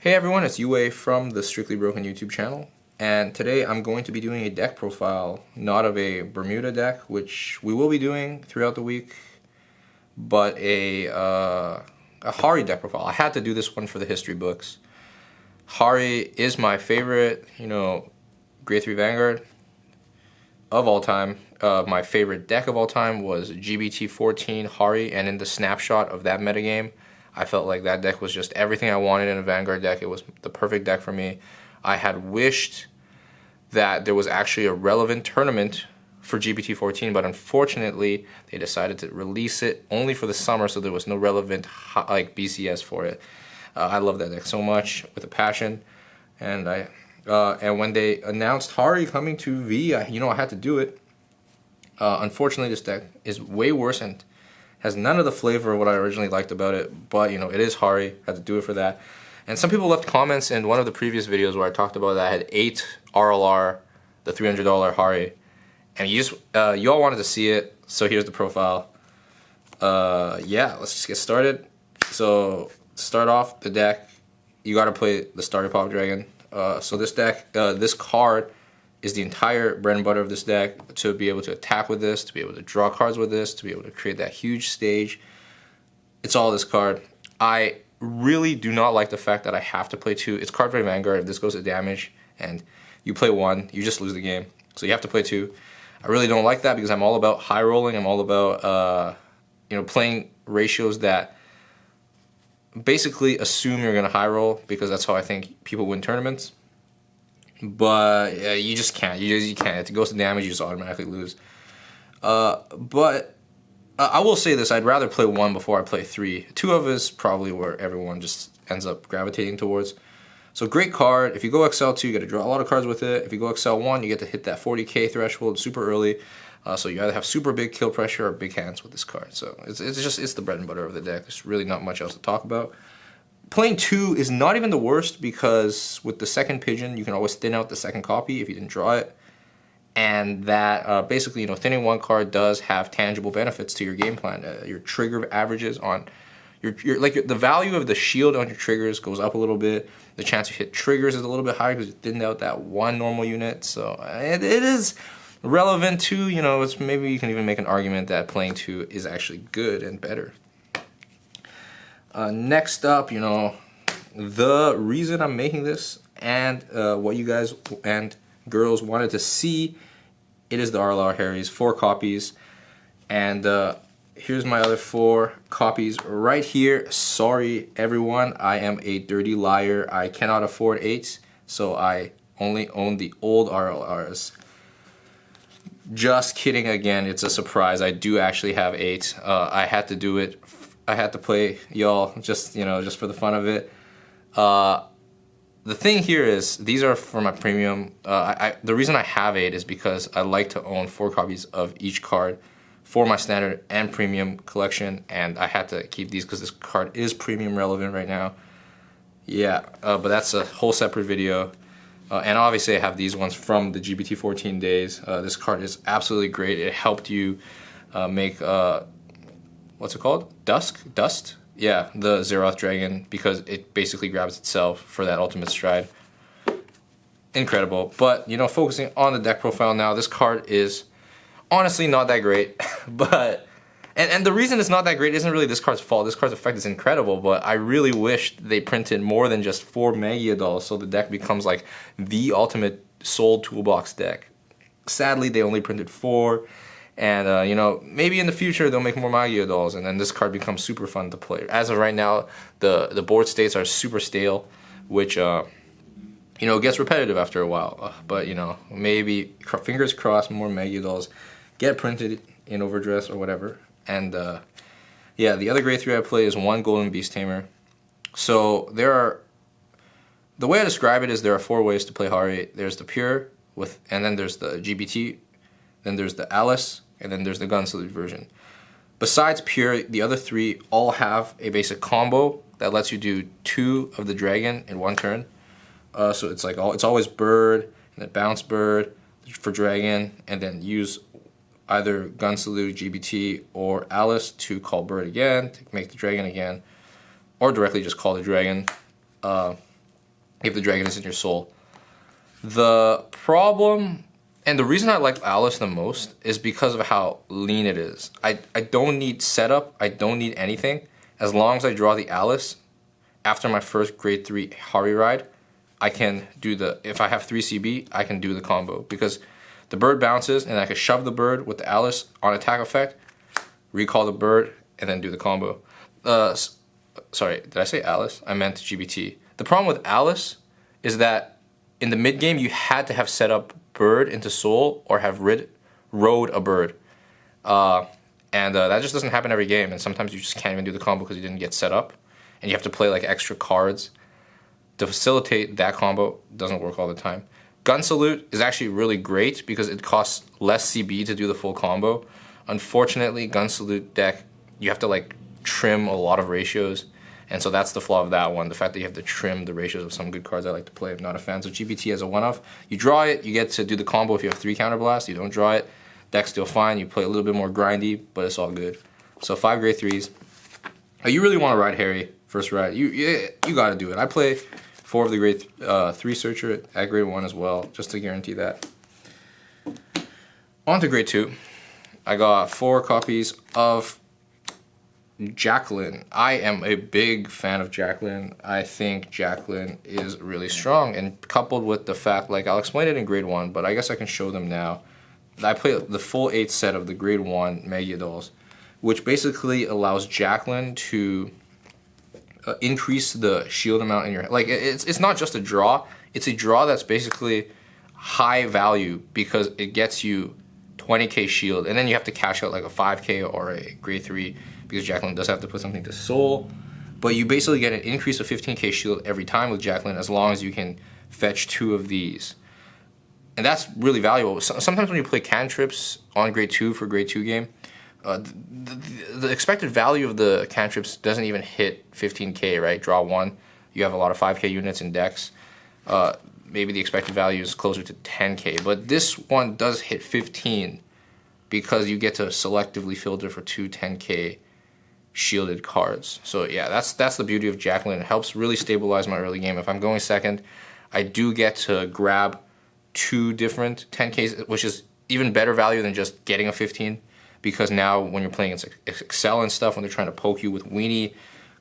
Hey everyone, it's Yue from the Strictly Broken YouTube channel, and today I'm going to be doing a deck profile, not of a Bermuda deck, which we will be doing throughout the week, but a Harri deck profile. I had to do this one for the history books. Harri is my favorite, Grade 3 Vanguard of all time. My favorite deck of all time was GBT14 Harri, and in the snapshot of that metagame, I felt like that deck was just everything I wanted in a Vanguard deck. It was the perfect deck for me. I had wished that there was actually a relevant tournament for GBT14, but unfortunately, they decided to release it only for the summer, so there was no relevant BCS for it. I love that deck so much with a passion, and when they announced Harri coming to V, I had to do it. Unfortunately, this deck is way worse and has none of the flavor of what I originally liked about it, but it is Harri. I had to do it for that. And some people left comments in one of the previous videos where I talked about that I had 8 RLR, the $300 Harri, and you all wanted to see it, so here's the profile. Yeah, let's just get started. So to start off the deck, you got to play the Starry Pop Dragon. So this deck, this card is the entire bread and butter of this deck. To be able to attack with this, to be able to draw cards with this, to be able to create that huge stage. It's all this card. I really do not like the fact that I have to play 2. It's Cardfight Vanguard. If this goes to damage and you play 1, you just lose the game. So you have to play 2. I really don't like that because I'm all about high rolling. I'm all about playing ratios that basically assume you're going to high roll, because that's how I think people win tournaments. But you just can't. You can't. If it goes to damage, you just automatically lose. But I will say this: I'd rather play 1 before I play 3. 2 of is probably where everyone just ends up gravitating towards. So great card. If you go XL2, you get to draw a lot of cards with it. If you go XL1, you get to hit that 40k threshold super early. So you either have super big kill pressure or big hands with this card. So it's the bread and butter of the deck. There's really not much else to talk about. Playing 2 is not even the worst, because with the second pigeon, you can always thin out the second copy if you didn't draw it. And that basically, thinning 1 card does have tangible benefits to your game plan. Your trigger averages on the value of the shield on your triggers goes up a little bit. The chance to hit triggers is a little bit higher because you thinned out that 1 normal unit. So it is relevant to, maybe you can even make an argument that playing 2 is actually good and better. Next up, the reason I'm making this and what you guys and girls wanted to see, it is the RLR Harris, 4 copies. And here's my other 4 copies right here. Sorry, everyone, I am a dirty liar. I cannot afford 8, so I only own the old RLRs. Just kidding again, it's a surprise. I do actually have 8. I had to do it. I had to play y'all just for the fun of it. The thing here is these are for my premium. The reason I have 8 is because I like to own 4 copies of each card for my standard and premium collection, and I had to keep these because this card is premium relevant right now. Yeah, but that's a whole separate video. And obviously I have these ones from the GBT14 days. This card is absolutely great. It helped you make what's it called? Dust? Yeah, the Zeroth Dragon, because it basically grabs itself for that ultimate stride. Incredible. But, focusing on the deck profile now, this card is honestly not that great. But, and the reason it's not that great isn't really this card's fault. This card's effect is incredible, but I really wish they printed more than just 4 Magia Dolls so the deck becomes like the ultimate soul toolbox deck. Sadly, they only printed 4. And, maybe in the future they'll make more Magia Dolls, and then this card becomes super fun to play. As of right now, the board states are super stale, which, gets repetitive after a while. But, maybe, fingers crossed, more Magia Dolls get printed in Overdress or whatever. And, yeah, the other Grade 3 I play is 1 Golden Beast Tamer. So, the way I describe it is there are 4 ways to play Harri. There's the Pure, and then there's the GBT, then there's the Alice, and then there's the Gun Salute version. Besides Pure, the other 3 all have a basic combo that lets you do 2 of the dragon in 1 turn. So it's always bird, and then bounce bird for dragon, and then use either Gun Salute, GBT, or Alice to call bird again, to make the dragon again, or directly just call the dragon. if the dragon is in your soul. The problem, and the reason I like Alice the most, is because of how lean it is. I don't need setup, I don't need anything. As long as I draw the Alice, after my first grade 3 Harri ride, I can do the, if I have 3 CB, I can do the combo. Because the bird bounces, and I can shove the bird with the Alice on attack effect, recall the bird, and then do the combo. Sorry, did I say Alice? I meant GBT. The problem with Alice is that in the mid game, you had to have set up bird into soul or have rode a bird. That just doesn't happen every game, and sometimes you just can't even do the combo because you didn't get set up. And you have to play like extra cards to facilitate that combo. Doesn't work all the time. Gun Salute is actually really great because it costs less CB to do the full combo. Unfortunately, Gun Salute deck, you have to like trim a lot of ratios. And so that's the flaw of that one, the fact that you have to trim the ratios of some good cards I like to play. I'm not a fan. So GBT as a one-off. You draw it, you get to do the combo if you have 3 counterblast. You don't draw it, deck's still fine. You play a little bit more grindy, but it's all good. So 5 grade 3s. You really want to ride Harri first ride. You got to do it. I play 4 of the grade 3 searcher at grade 1 as well, just to guarantee that. On to grade 2. I got 4 copies of Jacqueline. I am a big fan of Jacqueline. I think Jacqueline is really strong, and coupled with the fact, like I'll explain it in grade 1, but I guess I can show them now. I play the full 8 set of the grade 1 Mega Dolls, which basically allows Jacqueline to increase the shield amount in your, like it's not just a draw, it's a draw that's basically high value because it gets you 20k shield, and then you have to cash out like a 5k or a grade 3 because Jacqueline does have to put something to soul. But you basically get an increase of 15k shield every time with Jacqueline as long as you can fetch 2 of these. And that's really valuable. Sometimes when you play cantrips on grade 2 for grade 2 game, the expected value of the cantrips doesn't even hit 15k, right? Draw 1, you have a lot of 5k units in decks. Maybe the expected value is closer to 10k, but this one does hit 15 because you get to selectively filter for 2 10k shielded cards. So yeah, that's the beauty of Jacqueline. It helps really stabilize my early game. If I'm going second, I do get to grab 2 different 10ks, which is even better value than just getting a 15, because now when you're playing Excel and stuff, when they're trying to poke you with weenie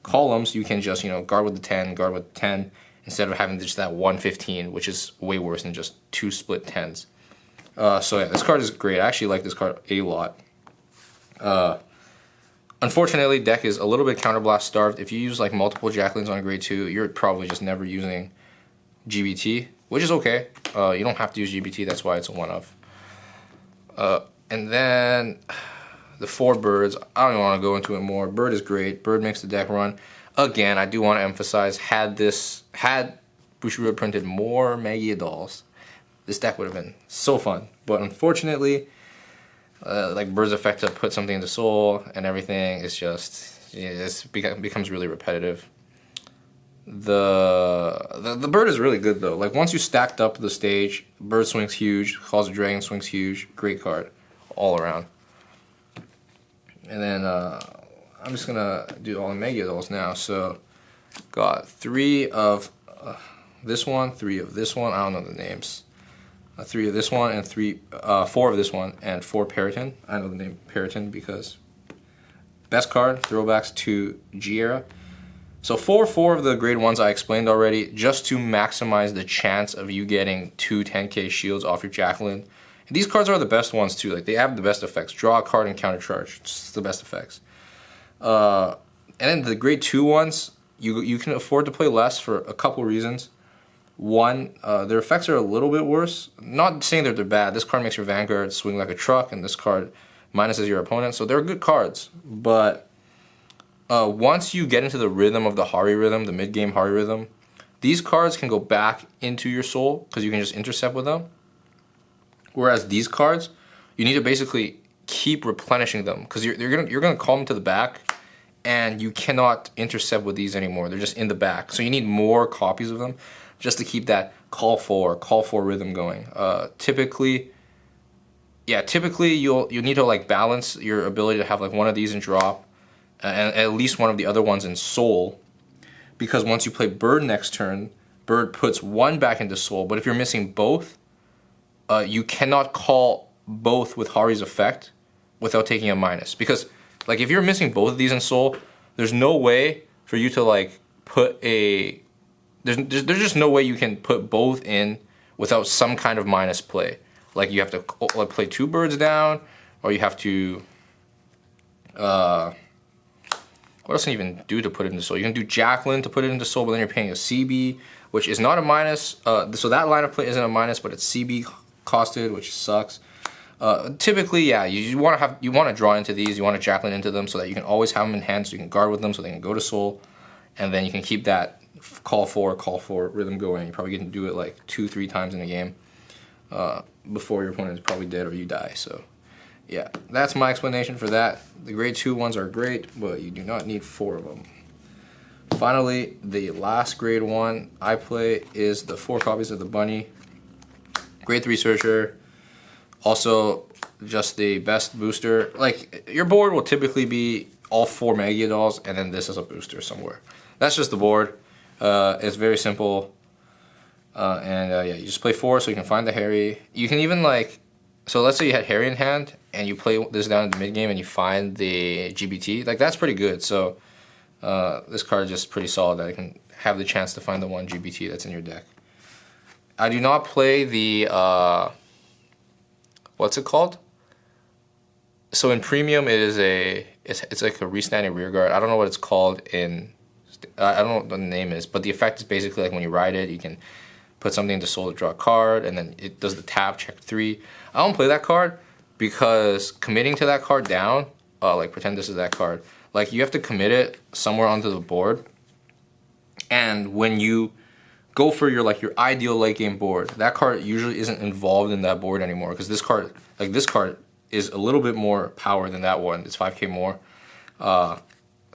columns, you can just, you know, guard with the 10, guard with the 10, instead of having just that 115, which is way worse than just 2 split 10s. So yeah, this card is great. I actually like this card a lot. Unfortunately, deck is a little bit counterblast starved. If you use like multiple Jacquelines on grade 2, you're probably just never using GBT, which is okay. You don't have to use GBT, that's why it's a one-off. And then the 4 birds, I don't even want to go into it more. Bird is great. Bird makes the deck run. Again, I do want to emphasize, had Bushiroad printed more Mega Dolls, this deck would have been so fun. But unfortunately, like Bird's effect to put something into soul and everything, it's just, it becomes really repetitive. The bird is really good though. Like once you stacked up the stage, bird swings huge, Calls of Dragon swings huge, great card all around. And then I'm just gonna do all the Mega Dolls now. So got 3 of this one, 3 of this one, I don't know the names. 3 of this one and 4 of this one and 4 Periton. I know the name Periton because best card, throwbacks to G-Era. So 4 of the grade 1s I explained already, just to maximize the chance of you getting 2 10k shields off your Jacqueline. And these cards are the best ones too, like they have the best effects. Draw a card and counter charge, it's the best effects. And then the grade 2 ones, you can afford to play less for a couple reasons. One, their effects are a little bit worse. Not saying that they're bad. This card makes your Vanguard swing like a truck, and this card minuses your opponent. So they're good cards. But once you get into the rhythm of the Harri rhythm, the mid-game Harri rhythm, these cards can go back into your soul because you can just intercept with them. Whereas these cards, you need to basically keep replenishing them because you're gonna call them to the back, and you cannot intercept with these anymore. They're just in the back. So you need more copies of them just to keep that call for rhythm going. Typically you'll need to like balance your ability to have like one of these in drop and at least one of the other ones in soul, because once you play bird next turn, bird puts 1 back into soul, but if you're missing both, you cannot call both with Harri's effect without taking a minus. Because like if you're missing both of these in soul, there's no way for you to like put a there's just no way you can put both in without some kind of minus play. Like you have to like play 2 birds down, or you have to what else can you even do to put it into soul? You can do Jacqueline to put it into soul, but then you're paying a CB, which is not a minus. So that line of play isn't a minus, but it's CB costed, which sucks. Typically, yeah, you want to draw into these. You want to Jacqueline into them so that you can always have them in hand, so you can guard with them, so they can go to soul, and then you can keep that call for rhythm going. You're probably going to do it like 2-3 times in a game before your opponent is probably dead or you die. So yeah, that's my explanation for that. The grade 2 ones are great, but you do not need 4 of them. Finally, the last grade 1 I play is the 4 copies of the bunny. Grade 3 searcher. Also, just the best booster. Like, your board will typically be all 4 Mega Dolls, and then this is a booster somewhere. That's just the board. It's very simple. Yeah, you just play 4 so you can find the Harri. You can even like, so let's say you had Harri in hand, and you play this down in the mid game, and you find the GBT. Like, that's pretty good. So this card is just pretty solid that I can have the chance to find the 1 GBT that's in your deck. I do not play the what's it called? So in premium, it is it's like a restanding rear guard. I don't know what it's called in. I don't know what the name is, but the effect is basically like when you ride it, you can put something into soul to draw a card, and then it does the tap, check 3. I don't play that card because committing to that card down, like pretend this is that card, like you have to commit it somewhere onto the board, and when you go for your ideal late game board, that card usually isn't involved in that board anymore, because this card is a little bit more power than that one. It's 5k more.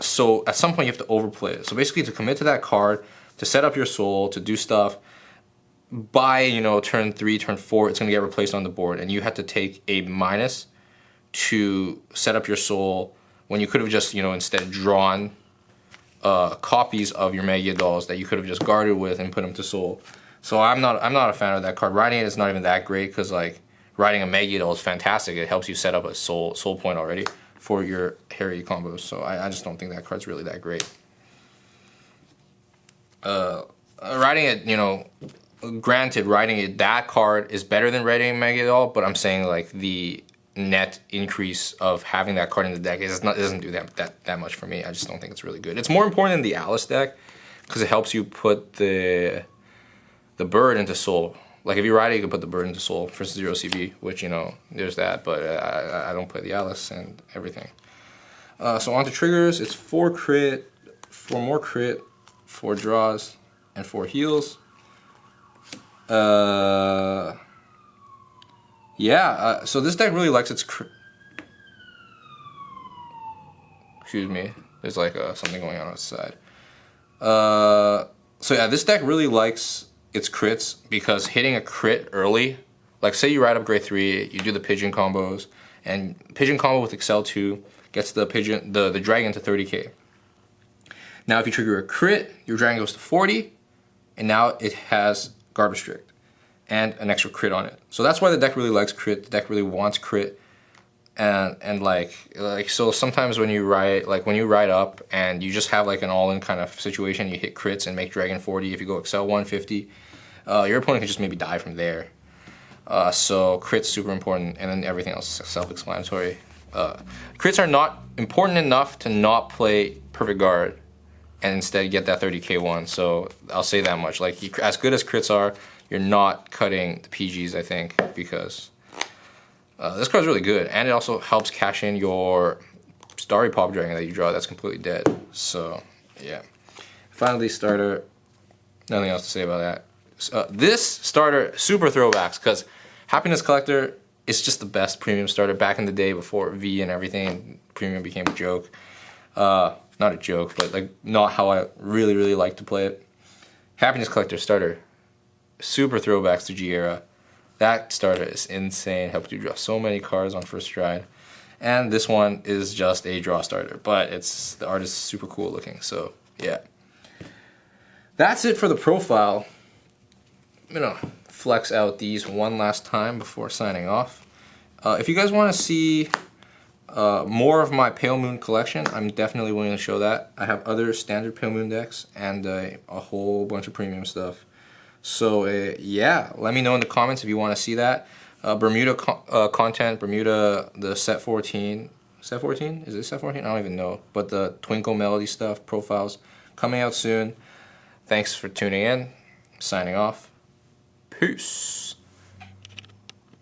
So at some point you have to overplay it. So basically, to commit to that card, to set up your soul, to do stuff, by turn 3, turn 4, it's gonna get replaced on the board, and you have to take a minus to set up your soul when you could have just instead drawn copies of your Mega Dolls that you could have just guarded with and put them to soul. So I'm not a fan of that card. Riding it is not even that great, because like riding a Mega Doll is fantastic. It helps you set up a soul point already for your Harri combos. So I just don't think that card's really that great. Riding it, granted, riding it, that card is better than riding a Mega Doll, but I'm saying like the net increase of having that card in the deck doesn't do that much for me. I just don't think it's really good. It's more important in the Alice deck because it helps you put the bird into soul. Like if you ride it, you can put the bird into soul for 0 CB, which there's that. But I don't play the Alice and everything. So on to triggers. It's 4 crit, 4 more crit, 4 draws, and 4 heals. Yeah, so this deck really likes its excuse me, there's like something going on the side. So yeah, this deck really likes its crits, because hitting a crit early, like say you ride up grade 3, you do the pigeon combos, and pigeon combo with Excel 2 gets the dragon to 30k. Now if you trigger a crit, your dragon goes to 40, and now it has guard restrict and an extra crit on it. So that's why the deck really likes crit. The deck really wants crit, and like so sometimes when you ride up and you just have like an all-in kind of situation, you hit crits and make dragon 40. If you go Excel 150, your opponent can just maybe die from there. So crit's super important, and then everything else is self-explanatory. Crits are not important enough to not play perfect guard and instead get that 30k one. So I'll say that much. Like, as good as crits are, you're not cutting the PGs, I think, because this card's really good, and it also helps cash in your Starry Pop Dragon that you draw that's completely dead. So yeah. Finally, starter. Nothing else to say about that. This starter, super throwbacks, because Happiness Collector is just the best premium starter back in the day before V and everything. Premium became a joke. Not a joke, but like not how I really like to play it. Happiness Collector starter, super throwbacks to G era. That starter is insane. Helps you draw so many cards on first stride. And this one is just a draw starter, but the art is super cool looking. So yeah, that's it for the profile. I'm gonna flex out these one last time before signing off. If you guys want to see more of my Pale Moon collection, I'm definitely willing to show that. I have other standard Pale Moon decks and a whole bunch of premium stuff. So yeah, let me know in the comments if you want to see that. Bermuda content, Bermuda, the set 14. Set 14? Is it set 14? I don't even know. But the Twinkle Melody stuff, profiles, coming out soon. Thanks for tuning in. Signing off. Peace.